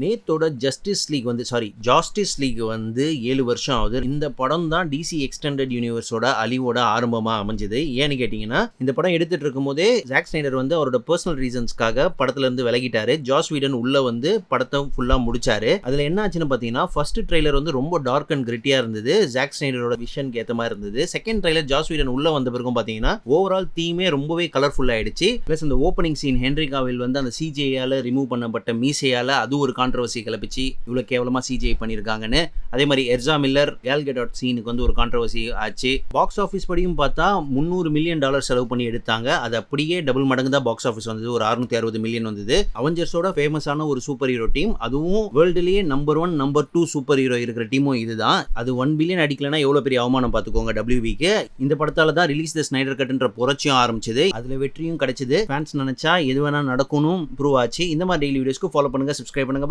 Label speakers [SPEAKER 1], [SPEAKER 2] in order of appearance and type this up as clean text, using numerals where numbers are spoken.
[SPEAKER 1] நேத்தோட ஜாஸ்டிஸ் league வந்து 7 வருஷம் ஆகுது. இந்த படம் தான் டிசி எக்ஸ்டெண்டட் யூனிவர்ஸோட அழிவோட ஆரம்பமா அமைஞ்சது. ஏன்னு கேட்டீங்கன்னா, இந்த படம் எடுத்துட்டு இருக்கும்போதே ஜாக் ஸ்னைடர் வந்து அவரோட பர்சனல் ரீசன்ஸ்க்காக படத்துல இருந்து விலகிட்டாரு. ஜாஸ் வீடன் உள்ள வந்து படத்தை ஃபுல்லா முடிச்சாரு. அதுல என்ன ஆச்சுன்னு பாத்தீங்கன்னா, ஃபர்ஸ்ட் ட்ரெய்லர் வந்து ரொம்ப டார்க் அண்ட் கிரிட்டியா இருந்தது. ஜாக் ஸ்னைடரோட விஷனுக்கு ஏத்த மாதிரி இருந்தது. செகண்ட் ட்ரெய்லர் ஜாஸ் வீடன் உள்ள வந்த பிறகும் பாத்தீங்கன்னா, ஓவரால் தீமே ரொம்பவே கலர்ஃபுல் ஆயிடுச்சு. பிளஸ் இந்த ஓப்பனிங் சீன் ஹென்ரி காவில் வந்து அந்த சிஜிஐயால ரிமூவ் பண்ணப்பட்ட மீசையால அது ஒரு கான்ட்ரவர்சி கிளப்பிச்சு. இவ்வளவு கேவலமா சிஜிஐ பண்ணிருக்காங்கன்னு. அதே மாதிரி எர்சா மில்லர் கேல் கெடாட் சீனுக்கு வந்து ஒரு கான்ட்ரவர்சி ஆச்சு. பாக்ஸ் ஆஃபீஸ் படியும் பார்த்தா $300 மில்லியன் செலவு பண்ணி எடுத்தாங்க. அது அப்படியே டபுள் மடங்கு தான் பாக்ஸ் ஆஃபீஸ் வந்தது. ஒரு 660 மில்லியன் வந்தது. அவெஞ்சர்ஸோட ஃபேமஸான ஒரு சூப்பர் ஹீரோ டீம், அதுவும் வேர்ல்டுலயே நம்பர் 1 நம்பர் 2 சூப்பர் ஹீரோ இருக்கிற டீமும் இதுதான். அது 1 பில்லியன் அடிக்கலன்னா எவ்வளவு பெரிய அவமானம் பார்த்துக்கோங்க WB-க்கு. இந்த படத்தால தான் ரிலீஸ் தி ஸ்னைடர் கட்ன்ற புரட்சியும் ஆரம்பிச்சது. அதுல வெற்றியும் கிடைச்சது. ஃபேன்ஸ் நினைச்சா எது வேணா நடக்கும்னு ப்ரூவ் ஆச்சு. இந்த மாதிரி டெய்லி வீடியோஸ்க்கு ஃபாலோ பண்ணுங்க, சப்ஸ்கிரைப் பண்ணுங்க.